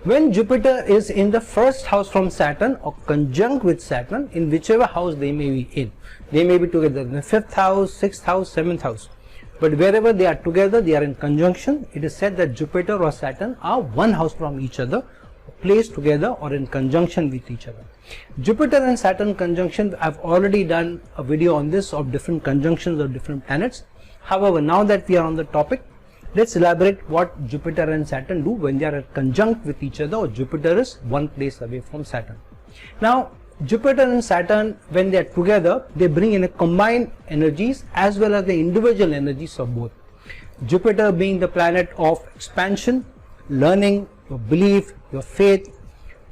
When Jupiter is in the first house from Saturn or conjunct with Saturn, in whichever house they may be in, they may be together in the 5th house, 6th house, 7th house, but wherever they are together, they are in conjunction. It is said that Jupiter or Saturn are one house from each other, placed together or in conjunction with each other. Jupiter and Saturn conjunction, I've already done a video on this, of different conjunctions of different planets. However, now that we are on the topic, let's elaborate what Jupiter and Saturn do when they are conjunct with each other, or Jupiter is one place away from Saturn. Now, Jupiter and Saturn, when they are together, they bring in a combined energies as well as the individual energies of both. Jupiter being the planet of expansion, learning, your belief, your faith,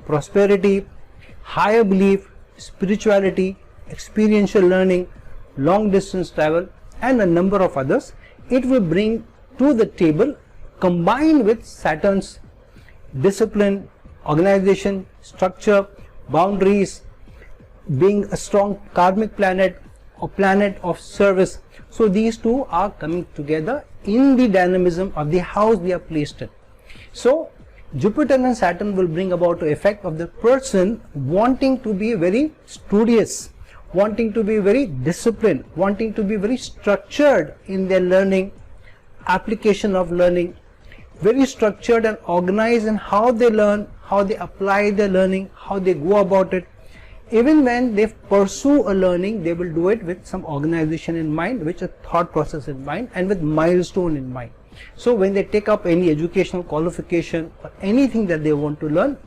prosperity, higher belief, spirituality, experiential learning, long distance travel, and a number of others. It will bring to the table, combined with Saturn's discipline, organization, structure, boundaries, being a strong karmic planet or planet of service. So these two are coming together in the dynamism of the house they are placed in. So Jupiter and Saturn will bring about the effect of the person wanting to be very studious, wanting to be very disciplined, wanting to be very structured in their learning, application of learning, very structured and organized in how they learn, how they apply their learning, how they go about it. Even when they pursue a learning, they will do it with some organization in mind, with a thought process in mind, and with milestone in mind. So when they take up any educational qualification or anything that they want to learn,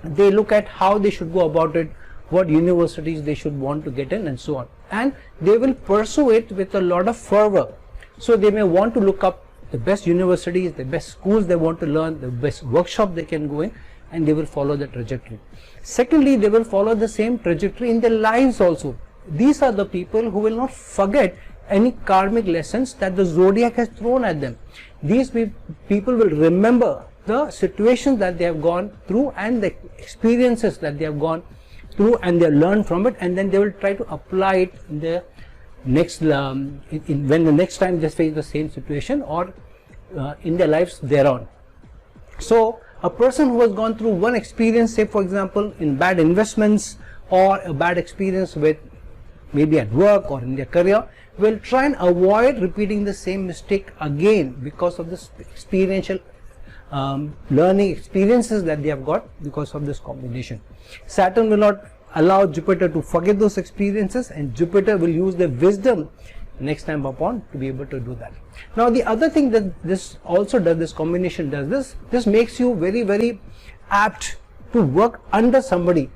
they look at how they should go about it, what universities they should want to get in, and so on. And they will pursue it with a lot of fervor. So they may want to look up the best universities, the best schools they want to learn, the best workshop they can go in, and they will follow the trajectory. Secondly, they will follow the same trajectory in their lives also. These are the people who will not forget any karmic lessons that the zodiac has thrown at them. These people will remember the situations that they have gone through and the experiences that they have gone through, and they learn from it, and then they will try to apply it in their next when the next time they face the same situation, or in their lives thereon. So a person who has gone through one experience, say for example in bad investments, or a bad experience with maybe at work or in their career, will try and avoid repeating the same mistake again because of this experiential learning experiences that they have got because of this combination. Saturn will not allow Jupiter to forget those experiences, and Jupiter will use the wisdom next time upon to be able to do that. Now the other thing that this also does, this combination does, this makes you very apt to work under somebody,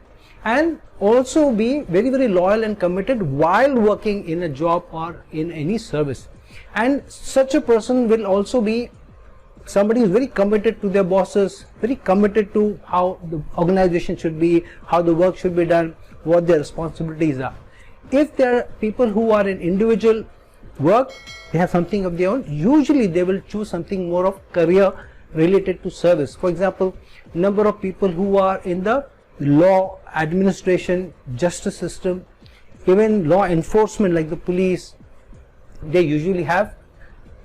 and also be very loyal and committed while working in a job or in any service. And such a person will also be somebody who is very committed to their bosses, very committed to how the organization should be, how the work should be done, what their responsibilities are. If there are people who are in individual work, they have something of their own, usually they will choose something more of career related to service. For example, number of people who are in the law, administration, justice system, even law enforcement like the police, they usually have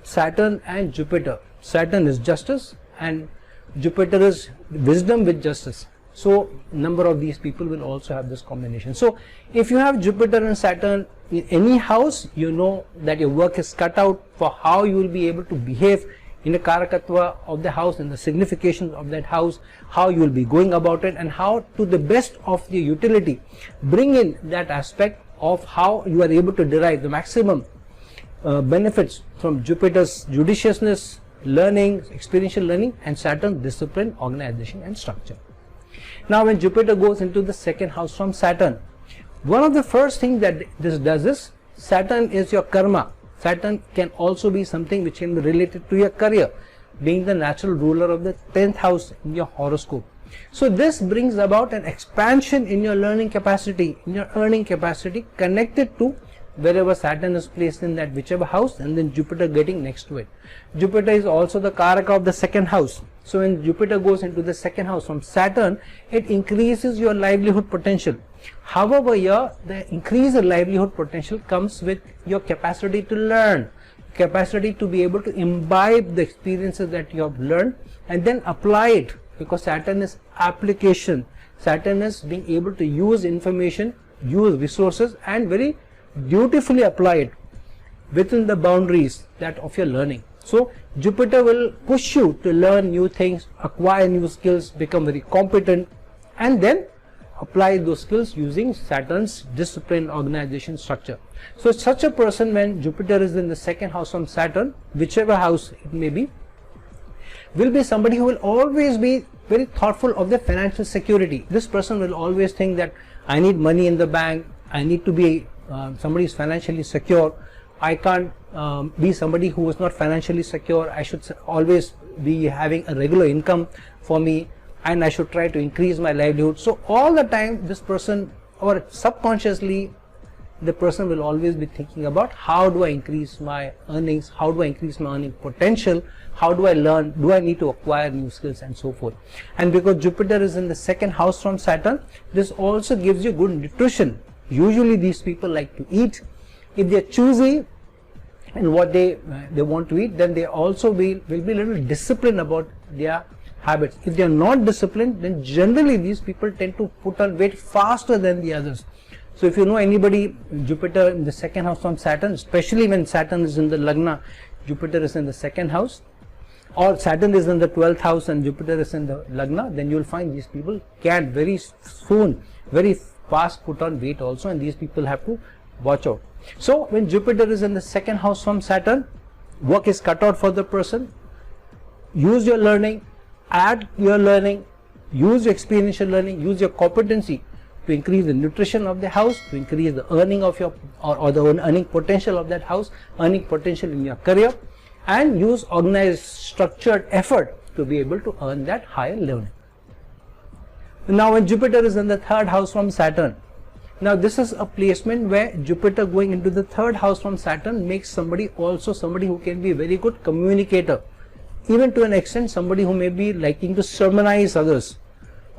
Saturn and Jupiter. Saturn is justice and Jupiter is wisdom with justice. So number of these people will also have this combination. So if you have Jupiter and Saturn in any house, you know that your work is cut out for how you will be able to behave in the karakatva of the house, and the signification of that house, how you will be going about it, and how to the best of your utility bring in that aspect of how you are able to derive the maximum benefits from Jupiter's judiciousness, learning, experiential learning, and Saturn discipline, organization and structure. Now when Jupiter goes into the second house from Saturn, one of the first things that this does is, Saturn is your karma. Saturn can also be something which can be related to your career, being the natural ruler of the 10th house in your horoscope. So this brings about an expansion in your learning capacity, in your earning capacity, connected to wherever Saturn is placed in that whichever house, and then Jupiter getting next to it. Jupiter is also the karaka of the second house. So when Jupiter goes into the second house from Saturn, it increases your livelihood potential. However, here the increase in livelihood potential comes with your capacity to learn, capacity to be able to imbibe the experiences that you have learned and then apply it because Saturn is application. Saturn is being able to use information, use resources, and very dutifully apply it within the boundaries that of your learning. So Jupiter will push you to learn new things, acquire new skills, become very competent, and then apply those skills using Saturn's discipline, organization, structure. So such a person, when Jupiter is in the second house from Saturn, whichever house it may be, will be somebody who will always be very thoughtful of their financial security. This person will always think that I need money in the bank, I need to be somebody is financially secure. I can't be somebody who is not financially secure. I should always be having a regular income for me, and I should try to increase my livelihood. So all the time this person, or subconsciously the person, will always be thinking about how do I increase my earnings, how do I increase my earning potential, how do I learn, do I need to acquire new skills, and so forth. And because Jupiter is in the second house from Saturn, this also gives you good nutrition. Usually these people like to eat. If they are choosy in what they want to eat, then they also will be a little disciplined about their habits. If they are not disciplined, then generally these people tend to put on weight faster than the others. So if you know anybody, Jupiter in the second house from Saturn, especially when Saturn is in the Lagna, Jupiter is in the second house, or Saturn is in the 12th house and Jupiter is in the Lagna, then you will find these people can very soon, very fast put on weight also, and these people have to watch out. So when Jupiter is in the second house from Saturn, work is cut out for the person. Use your learning, add your learning, use your experiential learning, use your competency to increase the nutrition of the house, to increase the earning of your or the earning potential of that house, earning potential in your career, and use organized, structured effort to be able to earn that higher learning. Now when Jupiter is in the third house from Saturn, now this is a placement where Jupiter going into the third house from Saturn makes somebody also somebody who can be a very good communicator, even to an extent somebody who may be liking to sermonize others.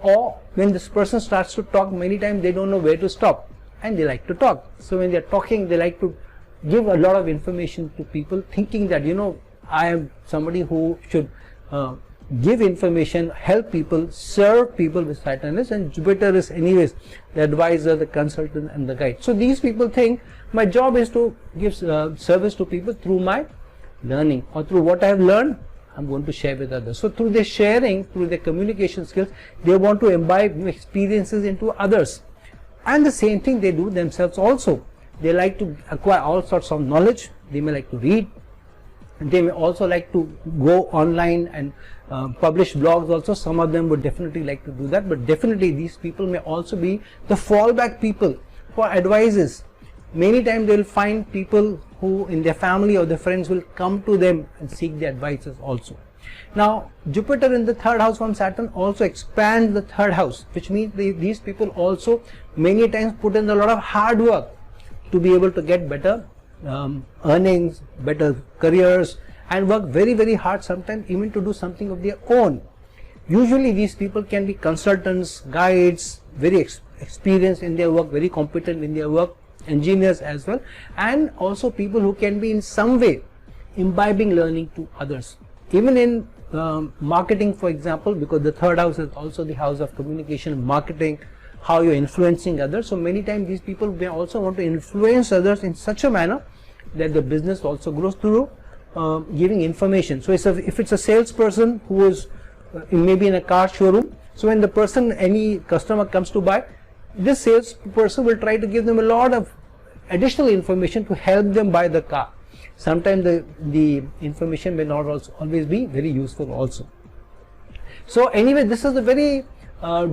Or when this person starts to talk, many times they don't know where to stop and they like to talk. So when they are talking, they like to give a lot of information to people, thinking that, you know, I am somebody who should give information, help people, serve people with Saturn is, and Jupiter is anyways the advisor, the consultant, and the guide. So these people think my job is to give service to people through my learning, or through what I have learned I'm going to share with others. So through their sharing, through their communication skills, they want to imbibe new experiences into others. And the same thing they do themselves also. They like to acquire all sorts of knowledge. They may like to read. They may also like to go online and publish blogs also. Some of them would definitely like to do that, but definitely these people may also be the fallback people for advices. Many times they will find people who in their family or their friends will come to them and seek their advices also. Now Jupiter in the third house from Saturn also expands the third house, which means these people also many times put in a lot of hard work to be able to get better earnings, better careers, and work very, very hard, sometimes even to do something of their own. Usually these people can be consultants, guides, very experienced in their work, very competent in their work, engineers as well, and also people who can be in some way imbibing learning to others. Even in marketing, for example, because the third house is also the house of communication, marketing, how you're influencing others. So many times these people may also want to influence others in such a manner that the business also grows through giving information. So if it's a salesperson who is maybe in a car showroom, so when the person, any customer comes to buy, this salesperson will try to give them a lot of additional information to help them buy the car. Sometimes the information may not also always be very useful also. So anyway, this is a very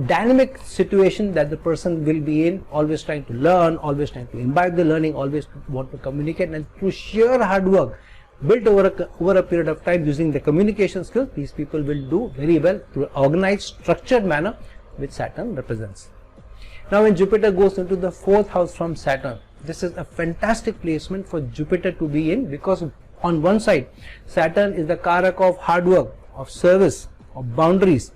dynamic situation that the person will be in, always trying to learn, always trying to imbibe the learning, always want to communicate, and through sheer hard work built over a period of time using the communication skills, these people will do very well through organized, structured manner which Saturn represents. Now when Jupiter goes into the fourth house from Saturn, this is a fantastic placement for Jupiter to be in, because on one side Saturn is the Karaka of hard work, of service, of boundaries.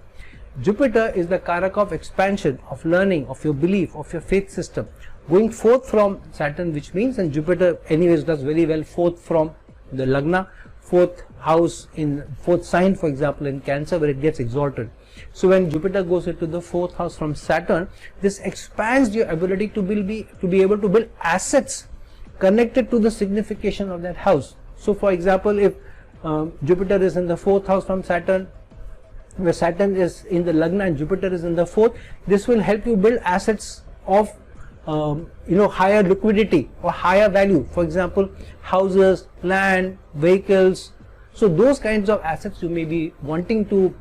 Jupiter is the Karaka of expansion, of learning, of your belief, of your faith system. Going forth from Saturn, which means, and Jupiter anyways does very well forth from the Lagna, fourth house in fourth sign, for example in Cancer, where it gets exalted. So when Jupiter goes into the 4th house from Saturn, this expands your ability to be able to build assets connected to the signification of that house. So for example, if Jupiter is in the 4th house from Saturn, where Saturn is in the Lagna and Jupiter is in the 4th, this will help you build assets of higher liquidity or higher value. For example, houses, land, vehicles. So those kinds of assets you may be wanting to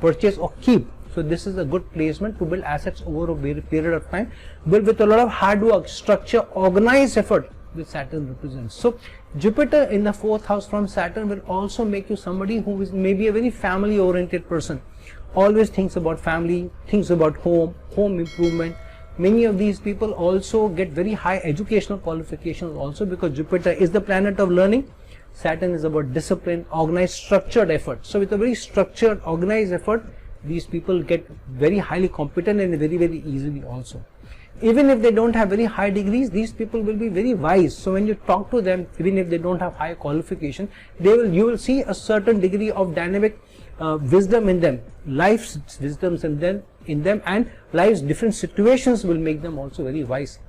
purchase or keep. So this is a good placement to build assets over a period of time, built with a lot of hard work, structure, organized effort, which Saturn represents. So Jupiter in the 4th house from Saturn will also make you somebody who is maybe a very family oriented person, always thinks about family, thinks about home improvement. Many of these people also get very high educational qualifications also, because Jupiter is the planet of learning. Saturn is about discipline, organized, structured effort. So with a very structured, organized effort, these people get very highly competent and very, very easily also. Even if they don't have very high degrees, these people will be very wise. So when you talk to them, even if they don't have high qualification, you will see a certain degree of dynamic wisdom in them, life's wisdoms in them, and life's different situations will make them also very wise.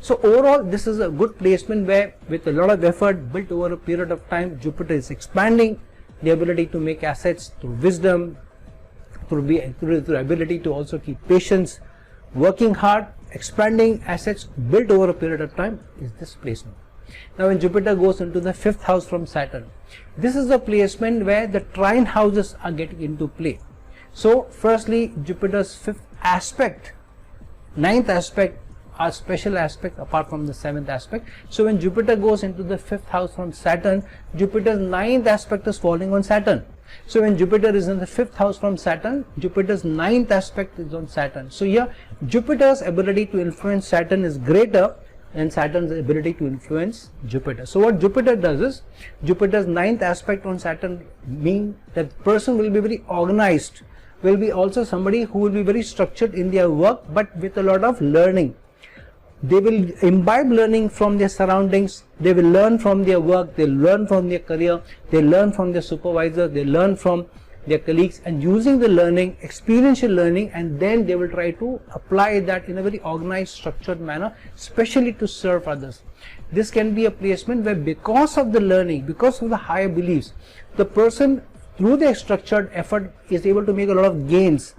So overall, this is a good placement where, with a lot of effort built over a period of time, Jupiter is expanding the ability to make assets through wisdom, through ability to also keep patience, working hard, expanding assets built over a period of time is this placement. Now when Jupiter goes into the 5th house from Saturn, this is the placement where the trine houses are getting into play. So firstly, Jupiter's 5th aspect, 9th aspect are special aspects apart from the 7th aspect. So when Jupiter goes into the 5th house from Saturn, Jupiter's 9th aspect is falling on Saturn. So when Jupiter is in the 5th house from Saturn, Jupiter's 9th aspect is on Saturn. So here Jupiter's ability to influence Saturn is greater than Saturn's ability to influence Jupiter. So what Jupiter does is, Jupiter's 9th aspect on Saturn means that the person will be very organized, will be also somebody who will be very structured in their work, but with a lot of learning. They will imbibe learning from their surroundings, they will learn from their work, they learn from their career, they learn from their supervisor, they learn from their colleagues, and using the learning, experiential learning, and then they will try to apply that in a very organized, structured manner, especially to serve others. This can be a placement where, because of the learning, because of the higher beliefs, the person through their structured effort is able to make a lot of gains.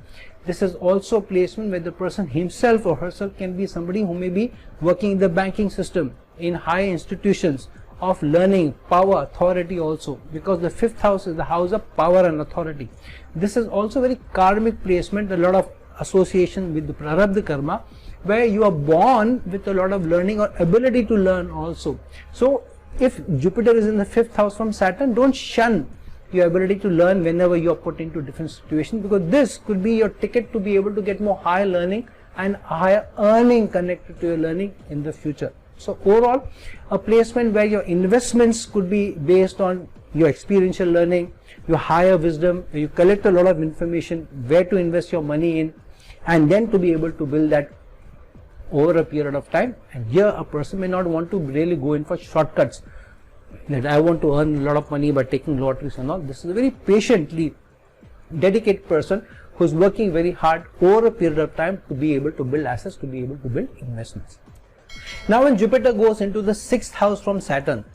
This is also a placement where the person himself or herself can be somebody who may be working in the banking system, in high institutions of learning, power, authority also, because the 5th house is the house of power and authority. This is also very karmic placement, a lot of association with the prarabdha karma, where you are born with a lot of learning or ability to learn also. So if Jupiter is in the 5th house from Saturn, don't shun your ability to learn whenever you are put into different situations, because this could be your ticket to be able to get more higher learning and higher earning connected to your learning in the future. So overall, a placement where your investments could be based on your experiential learning, your higher wisdom, where you collect a lot of information, where to invest your money in, and then to be able to build that over a period of time. And here a person may not want to really go in for shortcuts, that I want to earn a lot of money by taking lotteries and all. This is a very patiently dedicated person who is working very hard over a period of time to be able to build assets, to be able to build investments. Now when Jupiter goes into the 6th house from Saturn,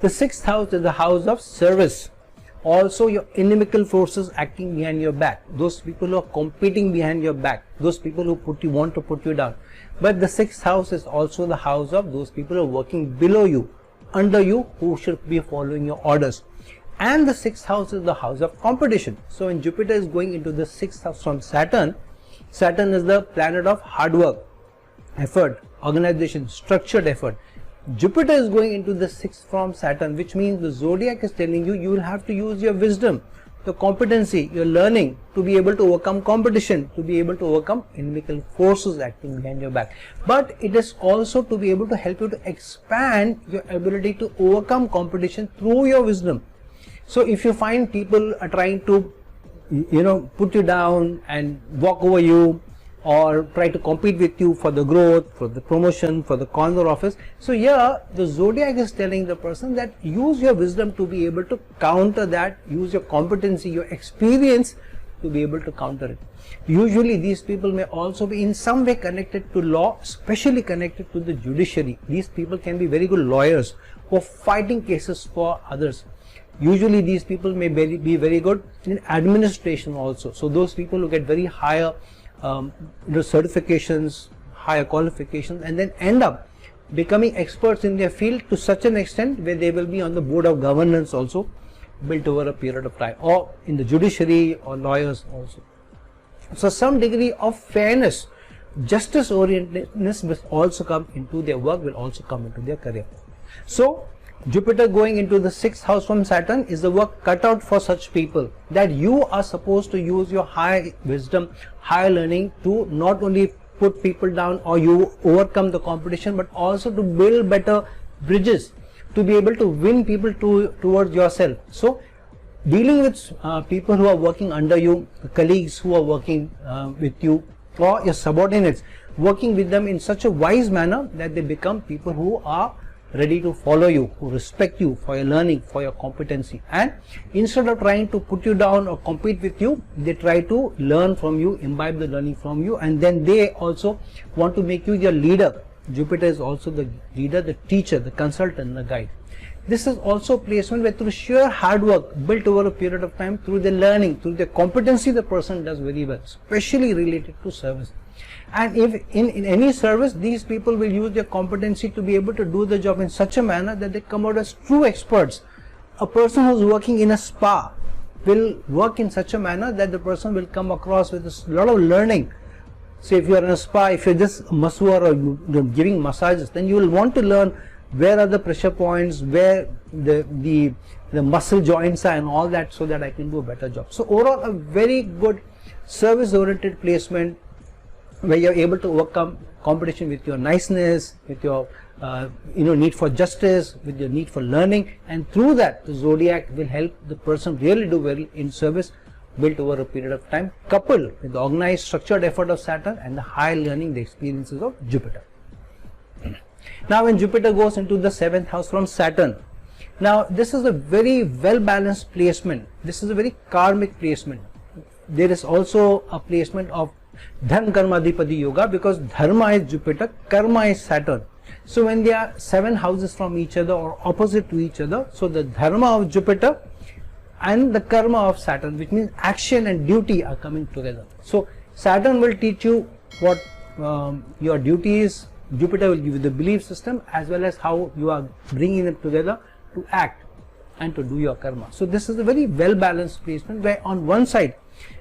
the 6th house is the house of service. Also your inimical forces acting behind your back, those people who are competing behind your back, those people who want to put you down. But the 6th house is also the house of those people who are working below you, under you, who should be following your orders. And the 6th house is the house of competition. So when Jupiter is going into the 6th house from Saturn, Saturn is the planet of hard work, effort, organization, structured effort. Jupiter is going into the 6th from Saturn, which means the zodiac is telling you, you will have to use your wisdom, your competency, your learning to be able to overcome competition, to be able to overcome inimical forces acting behind your back. But it is also to be able to help you to expand your ability to overcome competition through your wisdom. So if you find people are trying to, put you down and walk over you, or try to compete with you for the growth, for the promotion, for the corner office. So here the zodiac is telling the person that use your wisdom to be able to counter that, use your competency, your experience to be able to counter it. Usually these people may also be in some way connected to law, especially connected to the judiciary. These people can be very good lawyers who are fighting cases for others. Usually these people may be very good in administration also. So those people who get very higher certifications, higher qualifications, and then end up becoming experts in their field to such an extent where they will be on the board of governance also, built over a period of time, or in the judiciary, or lawyers also. So some degree of fairness, justice orientedness will also come into their work, will also come into their career. So Jupiter going into the 6th house from Saturn is the work cut out for such people, that you are supposed to use your high wisdom, high learning to not only put people down or you overcome the competition, but also to build better bridges, to be able to win people towards yourself. So dealing with people who are working under you, colleagues who are working with you, or your subordinates, working with them in such a wise manner that they become people who are ready to follow you, who respect you for your learning, for your competency, and instead of trying to put you down or compete with you, they try to learn from you, imbibe the learning from you, and then they also want to make you their leader. Jupiter is also the leader, the teacher, the consultant, the guide. This is also a placement where through sheer hard work built over a period of time, through the learning, through the competency, the person does very well, especially related to service. And if in any service, these people will use their competency to be able to do the job in such a manner that they come out as true experts. A person who is working in a spa will work in such a manner that the person will come across with a lot of learning. So if you are in a spa, if you're just a masseur or you're giving massages, then you will want to learn where are the pressure points, where the muscle joints are and all that, so that I can do a better job. So overall, a very good service oriented placement, where you're able to overcome competition with your niceness, with your need for justice, with your need for learning, and through that the zodiac will help the person really do well in service built over a period of time, coupled with the organized structured effort of Saturn and the high learning, the experiences of Jupiter. Now when Jupiter goes into the 7th house from Saturn, now this is a very well balanced placement. This is a very karmic placement. There is also a placement of Dharma Karma Adhipati Yoga, because Dharma is Jupiter, Karma is Saturn. So when they are 7 houses from each other or opposite to each other, so the Dharma of Jupiter and the Karma of Saturn, which means action and duty, are coming together. So Saturn will teach you what your duty is, Jupiter will give you the belief system, as well as how you are bringing them together to act and to do your karma. So this is a very well balanced placement, where on one side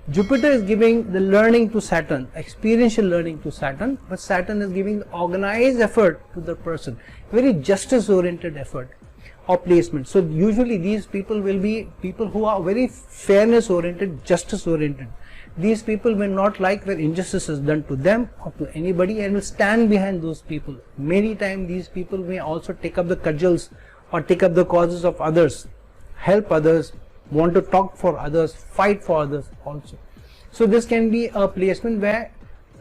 Jupiter is giving the learning to Saturn, experiential learning to Saturn, but Saturn is giving the organized effort to the person, very justice oriented effort or placement. So usually these people will be people who are very fairness oriented, justice oriented. These people will not like where injustice is done to them or to anybody, and will stand behind those people. Many times these people may also take up the cudgels or take up the causes of others, help others, want to talk for others, fight for others also. So this can be a placement where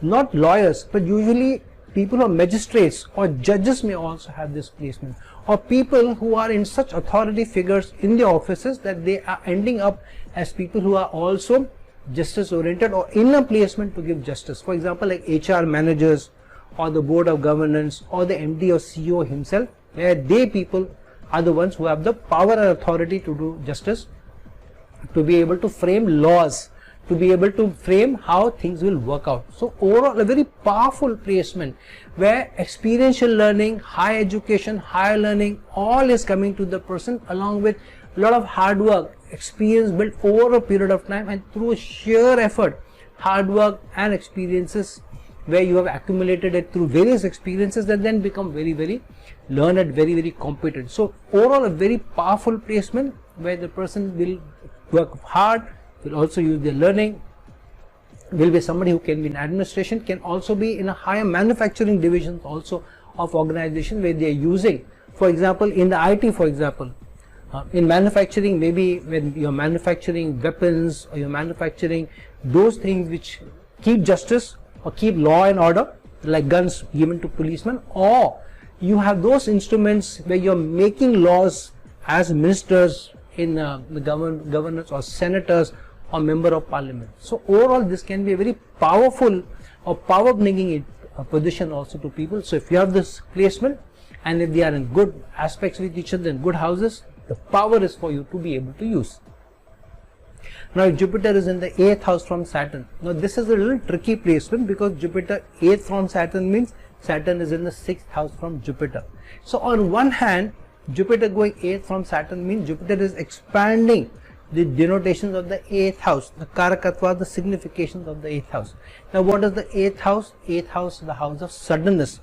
not lawyers, but usually people who are magistrates or judges may also have this placement, or people who are in such authority figures in the offices that they are ending up as people who are also justice oriented or in a placement to give justice. For example, like HR managers or the board of governance or the MD or CEO himself, where they people are the ones who have the power and authority to do justice, to be able to frame laws, to be able to frame how things will work out. So overall, a very powerful placement where experiential learning, high education, higher learning, all is coming to the person, along with a lot of hard work, experience built over a period of time, and through sheer effort, hard work and experiences, where you have accumulated it through various experiences that then become very, very learned, very, very competent. So overall, a very powerful placement where the person will work hard, will also use their learning, will be somebody who can be in administration, can also be in a higher manufacturing division also of organization, where they are using, for example, in the IT, for example, in manufacturing, maybe when you're manufacturing weapons or you're manufacturing those things which keep justice or keep law and order, like guns given to policemen, or you have those instruments where you're making laws as ministers in the governors or senators or member of parliament. So overall this can be a very powerful or power bringing position also to people. So if you have this placement and if they are in good aspects with each other in good houses, the power is for you to be able to use. Now if Jupiter is in the 8th house from Saturn, now this is a little tricky placement because Jupiter 8th from Saturn means Saturn is in the 6th house from Jupiter. So on one hand, Jupiter going 8th from Saturn means Jupiter is expanding the denotations of the 8th house, the karakatva, the significations of the 8th house. Now what is the 8th house? 8th house is the house of suddenness,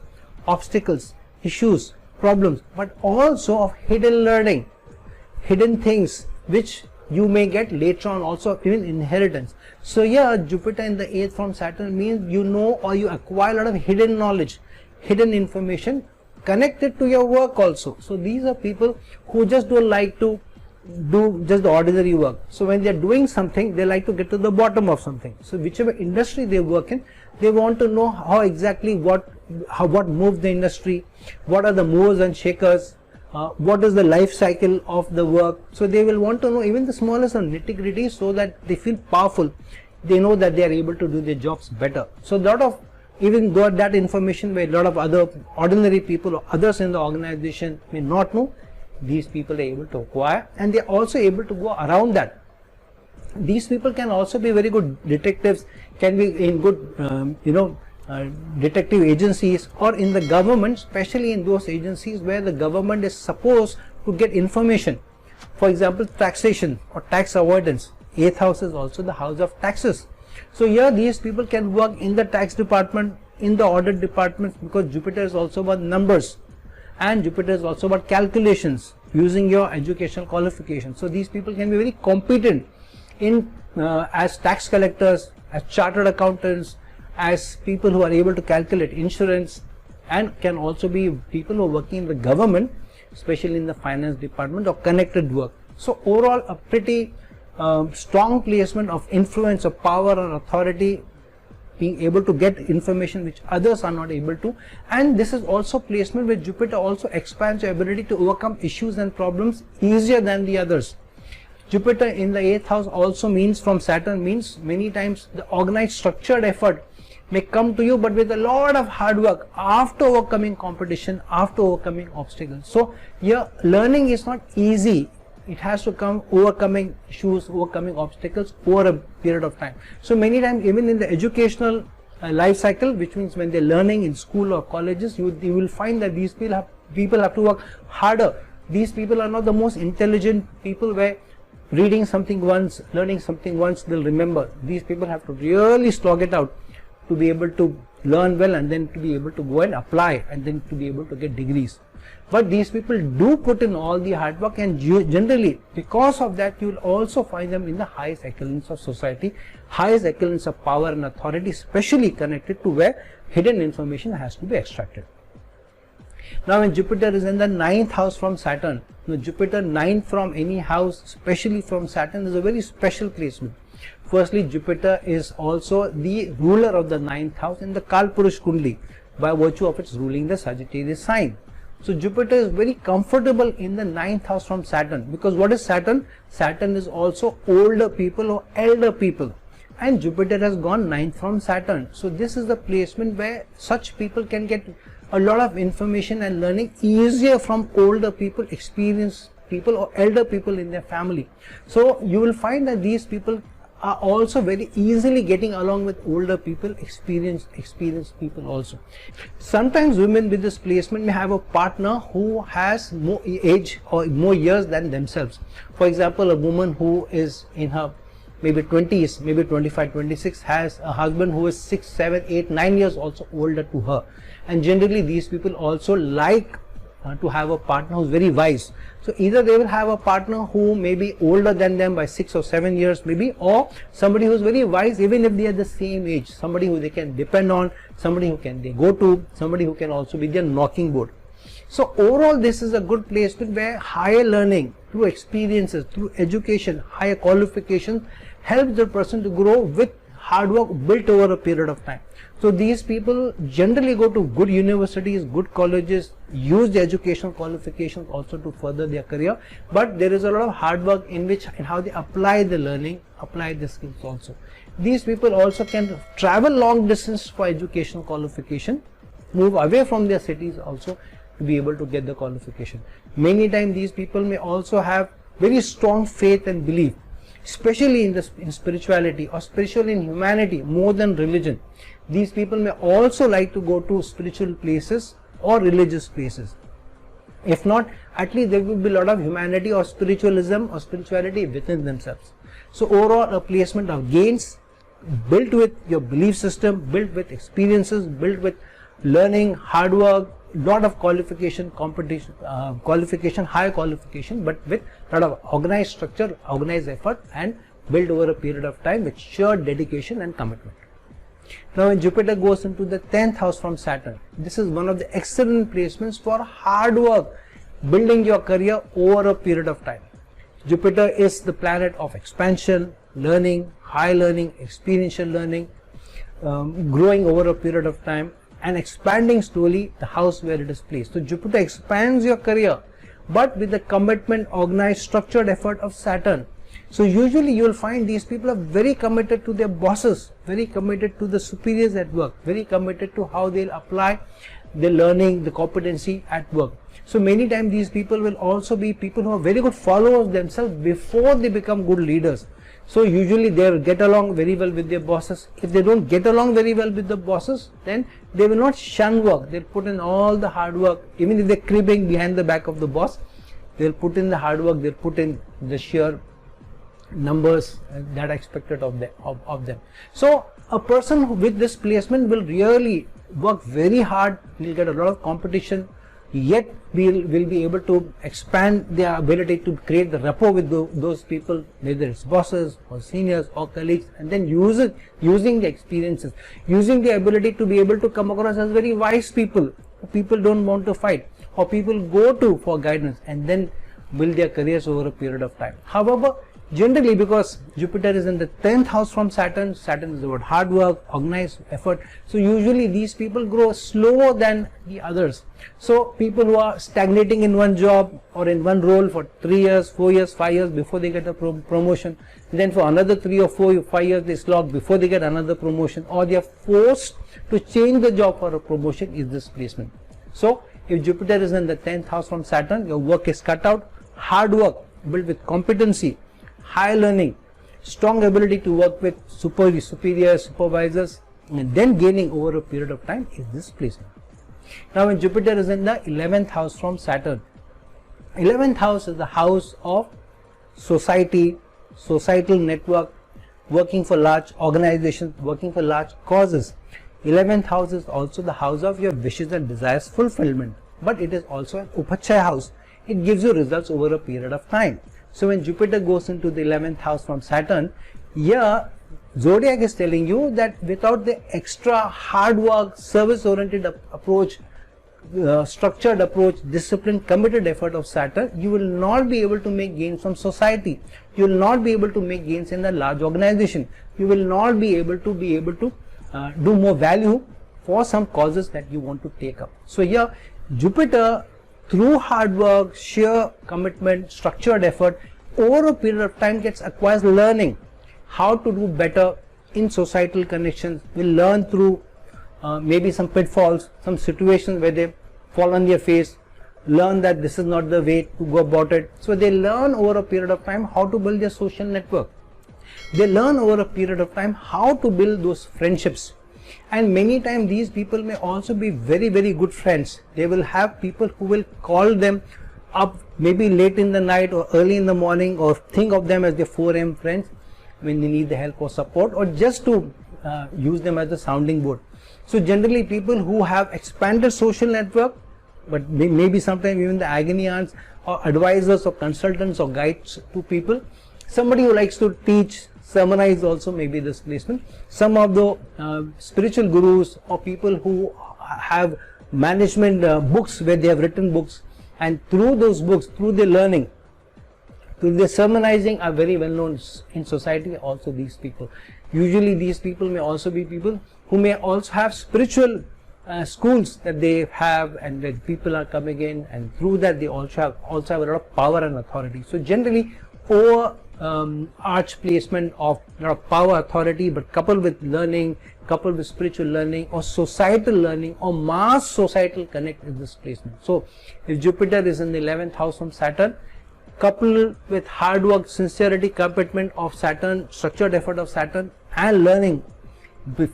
obstacles, issues, problems, but also of hidden learning, hidden things which you may get later on, also even inheritance. So here Jupiter in the 8th from Saturn means you know or you acquire a lot of hidden knowledge, hidden information connected to your work also. So these are people who just don't like to do just the ordinary work. So when they are doing something, they like to get to the bottom of something. So whichever industry they work in, they want to know how exactly what moves the industry, what are the movers and shakers, what is the life cycle of the work. So they will want to know even the smallest of nitty-gritty so that they feel powerful. They know that they are able to do their jobs better. So a lot of even though that information where a lot of other ordinary people or others in the organization may not know, these people are able to acquire, and they are also able to go around that. These people can also be very good detectives, can be in good detective agencies or in the government, especially in those agencies where the government is supposed to get information. For example, taxation or tax avoidance. 8th house is also the house of taxes. So here these people can work in the tax department, in the audit departments, because Jupiter is also about numbers and Jupiter is also about calculations using your educational qualifications. So these people can be very competent in as tax collectors, as chartered accountants, as people who are able to calculate insurance, and can also be people who are working in the government, especially in the finance department or connected work. So overall a pretty strong placement of influence, of power and authority, being able to get information which others are not able to. And this is also placement where Jupiter also expands your ability to overcome issues and problems easier than the others. Jupiter in the 8th house also means from Saturn means many times the organized structured effort may come to you, but with a lot of hard work after overcoming competition, after overcoming obstacles. So your learning is not easy. It has to come overcoming issues, overcoming obstacles over a period of time. So many times even in the educational life cycle, which means when they're learning in school or colleges, you will find that these people have to work harder. These people are not the most intelligent people where reading something once, learning something once, they'll remember. These people have to really slog it out to be able to learn well and then to be able to go and apply and then to be able to get degrees. But these people do put in all the hard work, and generally because of that you will also find them in the highest echelons of society, highest echelons of power and authority, especially connected to where hidden information has to be extracted. Now when Jupiter is in the 9th house from Saturn, now Jupiter 9th from any house, especially from Saturn, is a very special placement. Firstly, Jupiter is also the ruler of the 9th house in the Kalpurush Kundli by virtue of its ruling the Sagittarius sign. So Jupiter is very comfortable in the 9th house from Saturn, because what is Saturn? Saturn is also older people or elder people, and Jupiter has gone 9th from Saturn. So this is the placement where such people can get a lot of information and learning easier from older people, experienced people or elder people in their family. So you will find that these people are also very easily getting along with older people, experienced people also. Sometimes women with this placement may have a partner who has more age or more years than themselves. For example, a woman who is in her maybe 20s, maybe 25, 26, has a husband who is 6, 7, 8, 9 years also older to her. And generally these people also like to have a partner who is very wise. So either they will have a partner who may be older than them by 6 or 7 years maybe, or somebody who is very wise even if they are the same age, somebody who they can depend on, somebody who they go to, somebody who can also be their knocking board. So overall this is a good placement where higher learning through experiences, through education, higher qualifications helps the person to grow with hard work built over a period of time. So these people generally go to good universities, good colleges, use the educational qualifications also to further their career, but there is a lot of hard work in how they apply the learning, apply the skills also. These people also can travel long distance for educational qualification, move away from their cities also to be able to get the qualification. Many times these people may also have very strong faith and belief, especially in spirituality or spiritual in humanity more than religion. These people may also like to go to spiritual places or religious places. If not, at least there will be a lot of humanity or spiritualism or spirituality within themselves. So overall, a placement of gains built with your belief system, built with experiences, built with learning, hard work, lot of qualification, competition, high qualification, but with lot of organized structure, organized effort, and built over a period of time with sheer dedication and commitment. Now when Jupiter goes into the 10th house from Saturn, this is one of the excellent placements for hard work, building your career over a period of time. Jupiter is the planet of expansion, learning, high learning, experiential learning, growing over a period of time, and expanding slowly the house where it is placed. So Jupiter expands your career, but with the commitment, organized, structured effort of Saturn. So usually you will find these people are very committed to their bosses, very committed to the superiors at work, very committed to how they'll apply the learning, the competency at work. So many times these people will also be people who are very good followers themselves before they become good leaders. So usually they will get along very well with their bosses. If they don't get along very well with the bosses, then they will not shun work. They'll put in all the hard work. Even if they're cribbing behind the back of the boss, they'll put in the hard work, they'll put in the sheer numbers that are expected of them. So a person with this placement will really work very hard. He'll get a lot of competition, yet will be able to expand their ability to create the rapport with those people, whether it's bosses or seniors or colleagues, and then using the experiences, using the ability to be able to come across as very wise people. People don't want to fight, or people go to for guidance and then build their careers over a period of time. However, generally, because Jupiter is in the 10th house from Saturn, Saturn is about hard work, organized effort. So usually these people grow slower than the others. So people who are stagnating in one job or in one role for 3 years, 4 years, 5 years before they get a promotion, then for another 3 or 4 or 5 years they slog before they get another promotion, or they are forced to change the job for a promotion, is this placement. So if Jupiter is in the 10th house from Saturn, your work is cut out. Hard work built with competency, high learning, strong ability to work with superiors, supervisors, and then gaining over a period of time is this placement. Now when Jupiter is in the 11th house from Saturn, 11th house is the house of society, societal network, working for large organizations, working for large causes. 11th house is also the house of your wishes and desires fulfillment, but it is also an Upachaya house. It gives you results over a period of time. So when Jupiter goes into the 11th house from Saturn, here Zodiac is telling you that without the extra hard work, service-oriented approach, structured approach, disciplined, committed effort of Saturn, you will not be able to make gains from society. You will not be able to make gains in a large organization. You will not be able to do more value for some causes that you want to take up. So here Jupiter, through hard work, sheer commitment, structured effort, over a period of time acquires learning how to do better in societal connections, will learn through maybe some pitfalls, some situations where they fall on their face, learn that this is not the way to go about it. So they learn over a period of time how to build their social network. They learn over a period of time how to build those friendships. And many times these people may also be very, very good friends. They will have people who will call them up maybe late in the night or early in the morning, or think of them as their 4 a.m. friends when they need the help or support, or just to use them as a sounding board. So generally people who have expanded social network, but maybe sometimes even the agony aunts or advisors or consultants or guides to people. Somebody who likes to teach, sermonize also may be this placement. Some of the spiritual gurus or people who have management books where they have written books, and through those books, through their learning, through their sermonizing, are very well known in society, also these people. Usually these people may also be people who may also have spiritual schools that they have, and that people are coming in, and through that they also have a lot of power and authority. So generally over arch placement of a lot of power, authority, but coupled with learning, coupled with spiritual learning or societal learning or mass societal connect is this placement. So if Jupiter is in the 11th house from Saturn, coupled with hard work, sincerity, commitment of Saturn, structured effort of Saturn, and learning,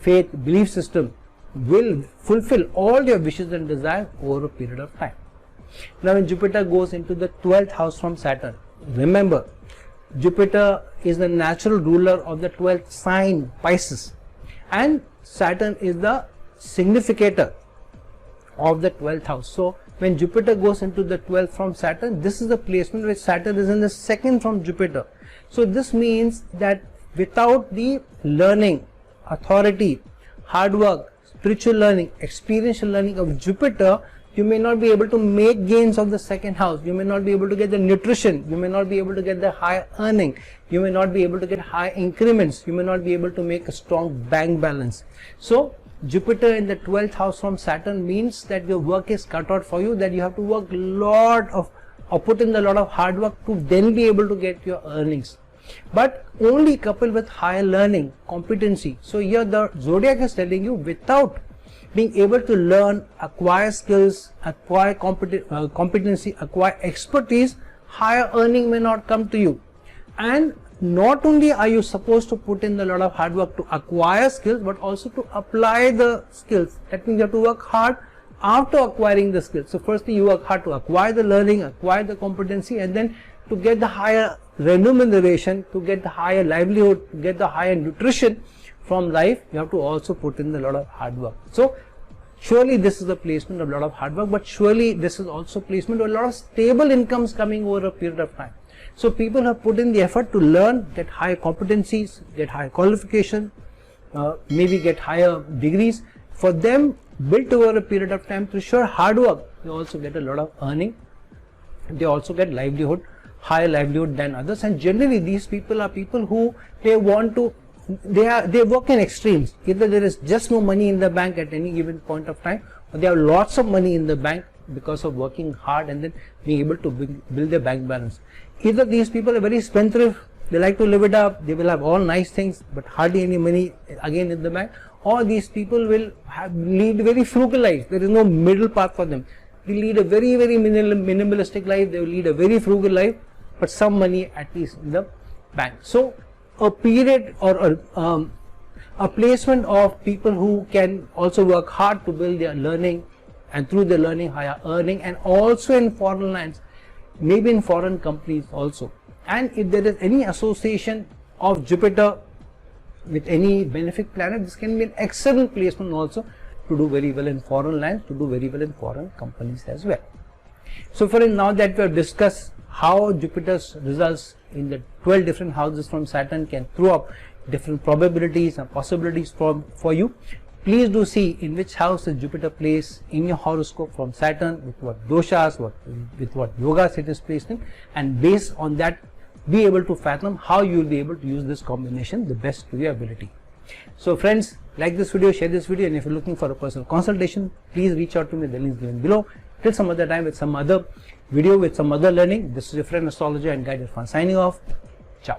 faith, belief system, will fulfill all your wishes and desires over a period of time. Now when Jupiter goes into the 12th house from Saturn, remember Jupiter is the natural ruler of the 12th sign, Pisces, and Saturn is the significator of the 12th house. So when Jupiter goes into the 12th from Saturn, this is the placement where Saturn is in the 2nd from Jupiter. So this means that without the learning, authority, hard work, spiritual learning, experiential learning of Jupiter, you may not be able to make gains of the 2nd house. You may not be able to get the nutrition. You may not be able to get the high earning. You may not be able to get high increments. You may not be able to make a strong bank balance. So Jupiter in the 12th house from Saturn means that your work is cut out for you, that you have to work a lot of, or put in a lot of hard work to then be able to get your earnings. But only coupled with higher learning, competency. So here the zodiac is telling you, without being able to learn, acquire skills, acquire competency, acquire expertise, higher earning may not come to you. And not only are you supposed to put in a lot of hard work to acquire skills, but also to apply the skills. That means you have to work hard after acquiring the skills. So firstly you work hard to acquire the learning, acquire the competency, and then to get the higher remuneration, to get the higher livelihood, to get the higher nutrition from life, you have to also put in a lot of hard work. So surely this is the placement of a lot of hard work, but surely this is also placement of a lot of stable incomes coming over a period of time. So people have put in the effort to learn, get higher competencies, get higher qualification, maybe get higher degrees. For them, built over a period of time through sheer hard work, they also get a lot of earning. They also get livelihood, higher livelihood than others. And generally these people are people who they want to, they work in extremes. Either there is just no money in the bank at any given point of time, or they have lots of money in the bank because of working hard and then being able to build their bank balance. Either these people are very spendthrift, they like to live it up, they will have all nice things but hardly any money again in the bank, or these people will lead very frugal life. There is no middle path for them. They lead a very minimalistic life, they will lead a very frugal life, but some money at least in the bank. So a period or a placement of people who can also work hard to build their learning, and through their learning higher earning, and also in foreign lands, maybe in foreign companies also. And if there is any association of Jupiter with any benefic planet, this can be an excellent placement also to do very well in foreign lands, to do very well in foreign companies as well. So for now that we have discussed how Jupiter's results in the 12 different houses from Saturn can throw up different probabilities and possibilities for you, please do see in which house is Jupiter placed in your horoscope from Saturn, with what doshas, with what yogas it is placed in, and based on that be able to fathom how you will be able to use this combination the best to your ability. So friends, like this video, share this video, and if you're looking for a personal consultation, please reach out to me, the links given below. Till some other time with some other video, with some other learning, this is your friend astrologer and guide Irfan signing off. Ciao.